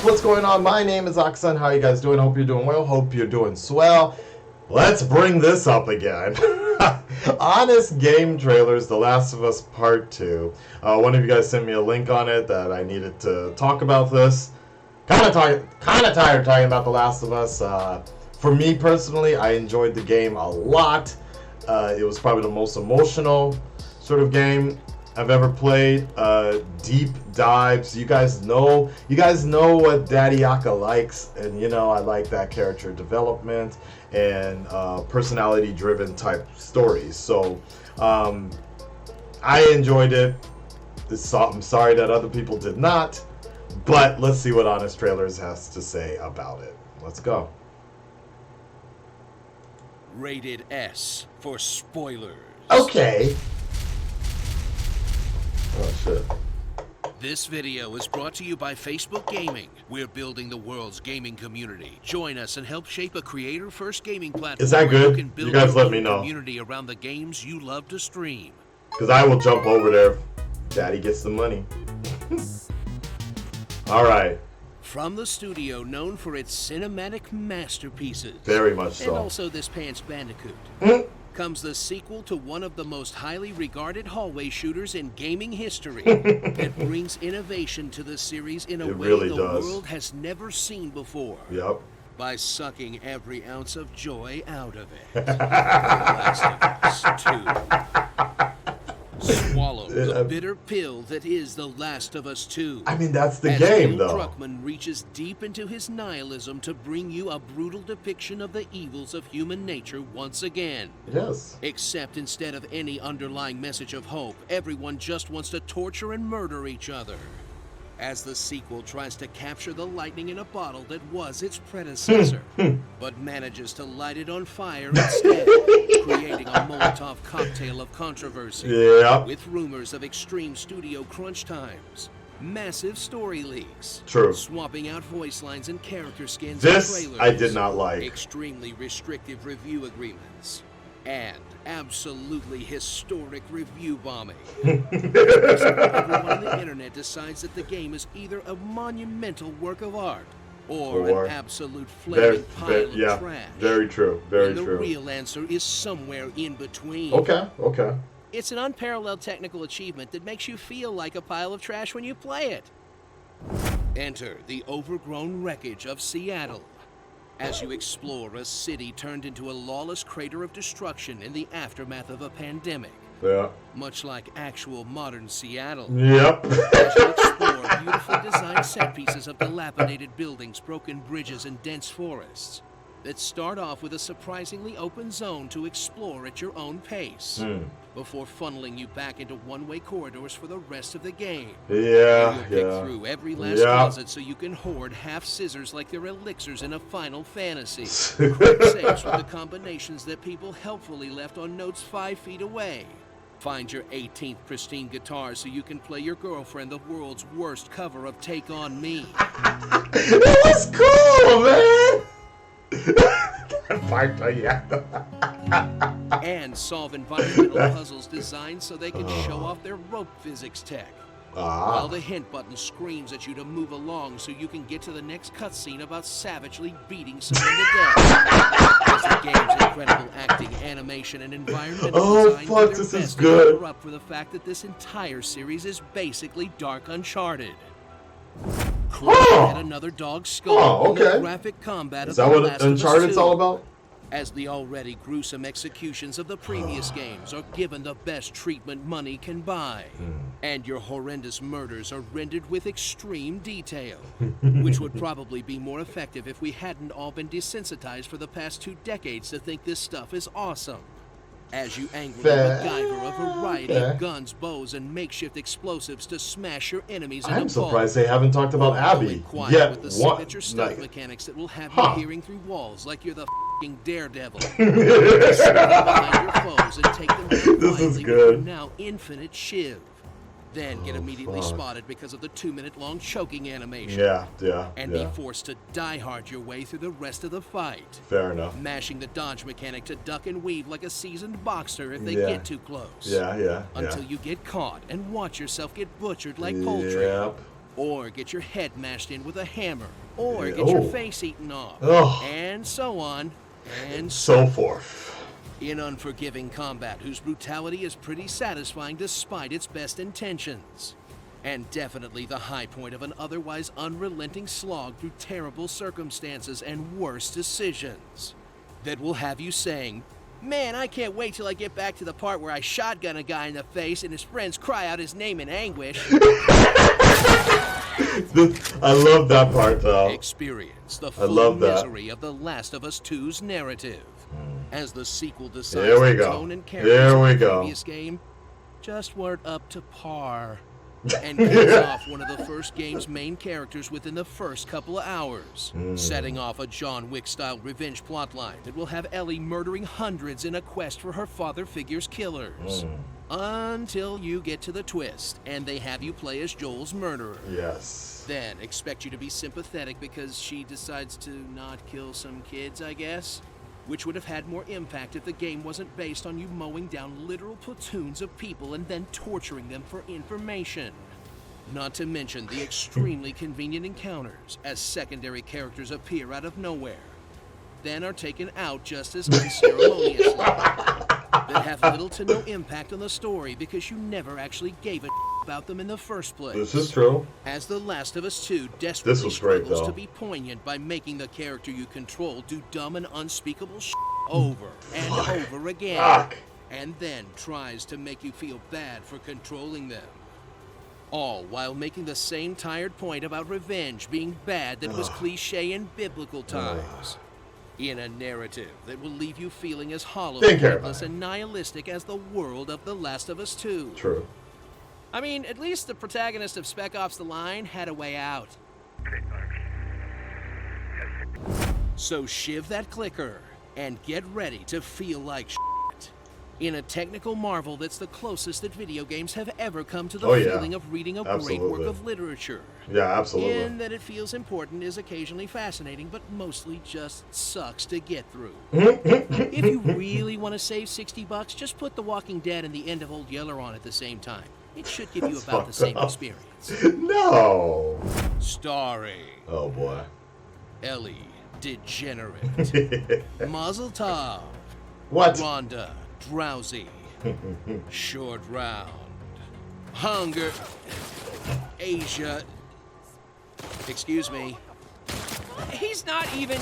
guys, what's going on? My name is Akasan. How are you guys doing? Hope you're doing well. Hope you're doing swell. Let's bring this up again. Honest game trailers, The Last of Us Part 2. One of you guys sent me a link on it that I needed to talk about this. Kind of tired talking about The Last of Us. For me personally, I enjoyed the game a lot. It was probably the most emotional sort of game I've ever played. Deep dives. You guys know what Daddy Aka likes, and you know I like that character development and personality-driven type stories. So I enjoyed it. I'm sorry that other people did not, but let's see what Honest Trailers has to say about it. Let's go. Rated S for spoilers. Okay. Oh shit. This video is brought to you by Facebook Gaming. We're building the world's gaming community. Join us and help shape a creator-first gaming platform. Is that good? You can build You guys your let me own know. community around the games you love to stream. Because I will jump over there. Daddy gets the money. Alright. From the studio known for its cinematic masterpieces. Very much so. And also this Pants Bandicoot. Comes the sequel to one of the most highly regarded hallway shooters in gaming history that brings innovation to the series in a way really the does. world has never seen before. Yep. By sucking every ounce of joy out of it. The Last of Us 2. Swallow the bitter pill that is The Last of Us 2. I mean, that's the As game, Neil though. Druckmann reaches deep into his nihilism to bring you a brutal depiction of the evils of human nature once again. Yes. Except instead of any underlying message of hope, everyone just wants to torture and murder each other. As the sequel tries to capture the lightning in a bottle that was its predecessor, but manages to light it on fire instead, creating a Molotov cocktail of controversy, with rumors of extreme studio crunch times, massive story leaks, swapping out voice lines and character skins in trailers, I did not like, extremely restrictive review agreements, and absolutely historic review bombing. Everyone on the internet decides that the game is either a monumental work of art or an absolute flaming pile of trash. Very true. Very true. The real answer is somewhere in between. Okay. It's an unparalleled technical achievement that makes you feel like a pile of trash when you play it. Enter the overgrown wreckage of Seattle as you explore a city turned into a lawless crater of destruction in the aftermath of a pandemic. Yeah. Much like actual modern Seattle. Yep. As you explore beautifully designed set pieces of dilapidated buildings, broken bridges, and dense forests that start off with a surprisingly open zone to explore at your own pace, before funneling you back into one-way corridors for the rest of the game. You'll pick through every last closet so you can hoard half scissors like they're elixirs in a Final Fantasy. Quick saves with the combinations that people helpfully left on notes 5 feet away. Find your 18th pristine guitar so you can play your girlfriend the world's worst cover of Take On Me. It was cool, man! And solve environmental puzzles designed so they can show off their rope physics tech. While the hint button screams at you to move along so you can get to the next cutscene about savagely beating someone to death. As the game's incredible acting, animation, and environmental design do their best to cover up for the fact that this entire series is basically dark Uncharted. Yet another dog's skull in the graphic combat of The Last of Us 2. Is that what Uncharted's all about? As the already gruesome executions of the previous games are given the best treatment money can buy. And your horrendous murders are rendered with extreme detail, which would probably be more effective if we hadn't all been desensitized for the past 2 decades to think this stuff is awesome. As you angrily MacGyver a variety of guns, bows, and makeshift explosives to smash your enemies in a ball. I'm surprised they haven't talked about Abby yet. With the signature stealth mechanics that will have you peering through walls like you're the f***ing Daredevil. Behind your foes and take them down quietly with your now infinite shiv. Then get immediately spotted because of the 2-minute-long choking animation. And be forced to die-hard your way through the rest of the fight. Fair enough. Mashing the dodge mechanic to duck and weave like a seasoned boxer if they get too close. Until you get caught and watch yourself get butchered like poultry. or get your head mashed in with a hammer, or Yeah, get your oh. face eaten off, Oh. and so on, and So forth. in unforgiving combat whose brutality is pretty satisfying despite its best intentions. And definitely the high point of an otherwise unrelenting slog through terrible circumstances and worse decisions. That will have you saying, "Man, I can't wait till I get back to the part where I shotgun a guy in the face and his friends cry out his name in anguish." I love that part, though. Experience the I full love that. misery of The Last of Us 2's narrative. As the sequel decides Here we the go. tone and characters Here of we the go. previous game just weren't up to par. And kills off one of the first game's main characters within the first couple of hours, setting off a John Wick-style revenge plotline that will have Ellie murdering hundreds in a quest for her father figure's killers. Until you get to the twist, and they have you play as Joel's murderer. Yes. Then expect you to be sympathetic because she decides to not kill some kids, I guess? Which would have had more impact if the game wasn't based on you mowing down literal platoons of people and then torturing them for information. Not to mention the extremely convenient encounters as secondary characters appear out of nowhere, then are taken out just as unceremoniously, that have little to no impact on the story because you never actually gave a about them in the first place. This is true. As The Last of Us 2 desperately This was great, struggles though. to be poignant by making the character you control do dumb and unspeakable over and over again, Fuck. and then tries to make you feel bad for controlling them. All while making the same tired point about revenge being bad that was cliche in biblical times. In a narrative that will leave you feeling as hollow, Didn't care about pointless, it. and nihilistic as the world of The Last of Us 2. True. I mean, at least the protagonist of Spec Ops: The Line had a way out. So shiv that clicker and get ready to feel like shit. In a technical marvel that's the closest that video games have ever come to the Oh, yeah. feeling of reading a great Absolutely. work of literature. Yeah, absolutely. In that it feels important, is occasionally fascinating, but mostly just sucks to get through. If you really want to save $60, just put The Walking Dead and The End of Old Yeller on at the same time. It should give you That's about the fucked same up. experience. No. Starring Oh boy. Ellie Degenerate, Mazel Tov, What? Rhonda Drowsy, Short Round, Hunger, Asia. Excuse me. He's not even.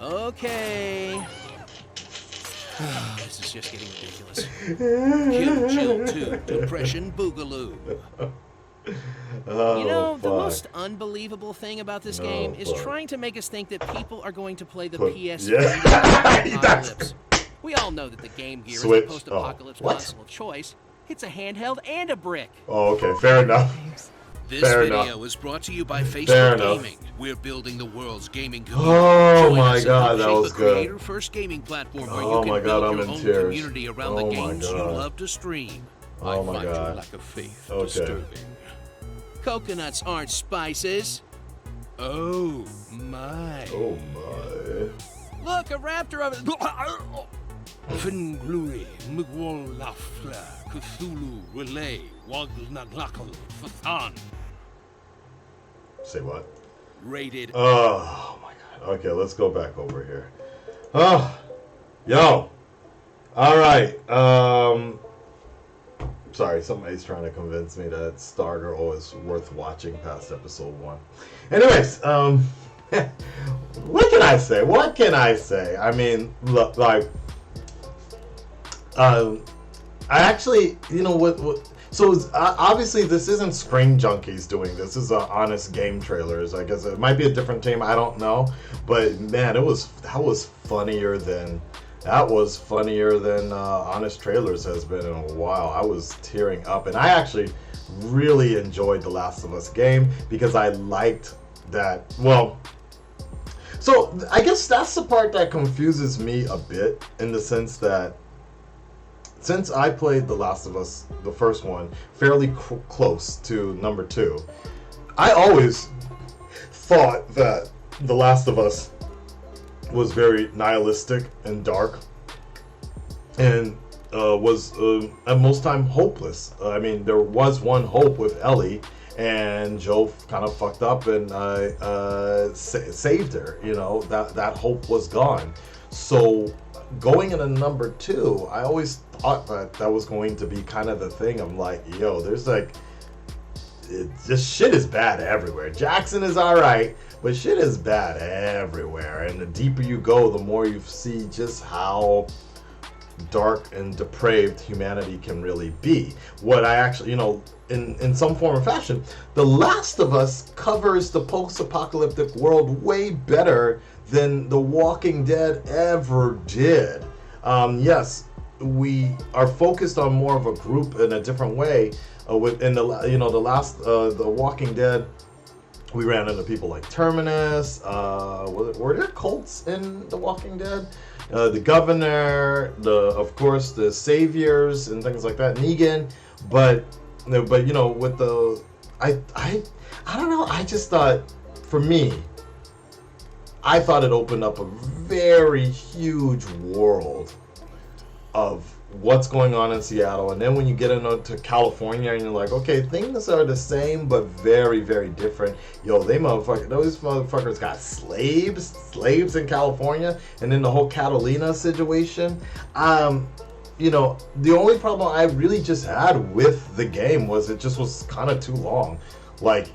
Okay. This is just getting ridiculous. Kill Jill 2, Depression Boogaloo. Oh, You know, the fuck. most unbelievable thing about this game is fuck. trying to make us think that people are going to play the Put- PS3 yeah. apocalypse. We all know that the Game Gear Switch. is the post-apocalypse Oh, what? console of choice. It's a handheld and a brick. Oh, okay. Fair enough. This Fair video enough. is brought to you by Fair Facebook enough. Gaming. We're building the world's gaming community. Oh Join my us and God, help that shape was a good. creator-first gaming platform where Oh you my can God, build I'm your in own tears. community around the Oh my games you God. love to stream. Oh I my find God. your lack of faith Okay. disturbing. Coconuts aren't spices. Oh my. Oh my. Look, a raptor of Finglury, Mugwolafla, Cthulhu, Relay, Wagnaglakal, Fathan. Say what? Rated. Oh my God. Okay, let's go back over here. Oh, yo. All right. Sorry, somebody's trying to convince me that Stargirl is worth watching past episode 1. Anyways, what can I say? What can I say? I mean, look, like, I actually, you know what? So obviously, this isn't Screen Junkies doing this. This is Honest Game Trailers. I guess it might be a different team. I don't know, but man, that was funnier than. That was funnier than Honest Trailers has been in a while. I was tearing up, and I actually really enjoyed The Last of Us game because I liked that. Well, so I guess that's the part that confuses me a bit in the sense that since I played The Last of Us, the first one, fairly close to number 2, I always thought that The Last of Us was very nihilistic and dark and was at most time hopeless. I mean, there was one hope with Ellie, and Joe kind of fucked up and saved her. You know, that hope was gone. So going into number 2, I always thought that was going to be kind of the thing. I'm like, yo, there's like, this shit is bad everywhere. Jackson is alright, but shit is bad everywhere. And the deeper you go, the more you see just how dark and depraved humanity can really be. What I actually, you know, in some form or fashion, The Last of Us covers the post-apocalyptic world way better than The Walking Dead ever did. Yes, we are focused on more of a group in a different way. Within the The Walking Dead, we ran into people like Terminus. Were there cults in The Walking Dead? The governor, of course the saviors and things like that, Negan. But you know, with the I don't know. I just thought, for me, I thought it opened up a very huge world of what's going on in Seattle. And then when you get into California and you're like, okay, things are the same but very, very different. Yo, those motherfuckers got slaves in California. And then the whole Catalina situation. You know, the only problem I really just had with the game was it just was kind of too long. Like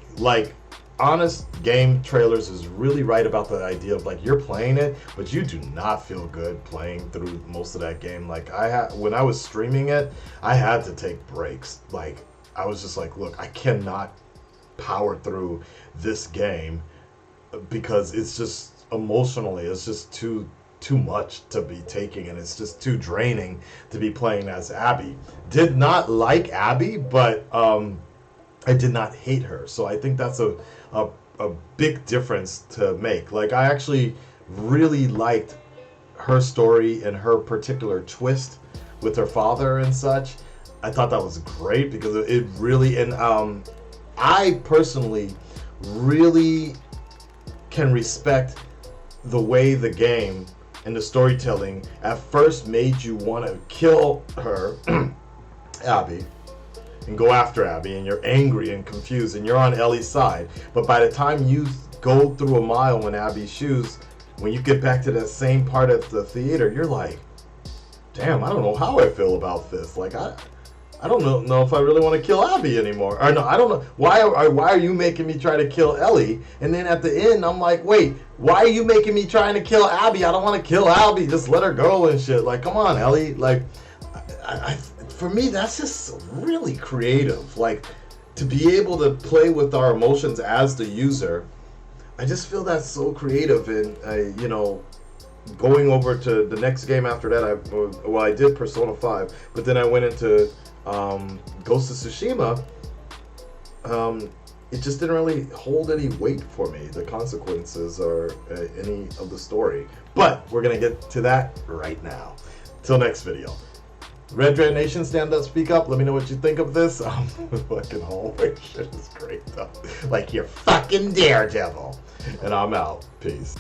honest game trailers is really right about the idea of like, you're playing it, but you do not feel good playing through most of that game. Like when I was streaming it, I had to take breaks. Like I was just like, look, I cannot power through this game because it's just emotionally, it's just too much to be taking, and it's just too draining to be playing as Abby. Did not like Abby, but I did not hate her. So I think that's a big difference to make. Like, I actually really liked her story and her particular twist with her father and such. I thought that was great because it really, and I personally really can respect the way the game and the storytelling at first made you want to kill her, Abby, and go after Abby, and you're angry and confused and you're on Ellie's side. But by the time you go through a mile in Abby's shoes, when you get back to that same part of the theater, you're like, damn, I don't know how I feel about this. Like, I don't know if I really want to kill Abby anymore. Or no, I don't know. Why are you making me try to kill Ellie? And then at the end, I'm like, wait, why are you making me trying to kill Abby? I don't want to kill Abby. Just let her go and shit. Like, come on, Ellie. Like, for me, that's just really creative. Like, to be able to play with our emotions as the user, I just feel that's so creative. And, you know, going over to the next game after that, I did Persona 5, but then I went into Ghost of Tsushima. It just didn't really hold any weight for me, the consequences or any of the story. But we're going to get to that right now. Till next video. Red Dread Nation, stand up, speak up. Let me know what you think of this. Fucking hallway shit is great though. Like, you're fucking Daredevil. And I'm out. Peace.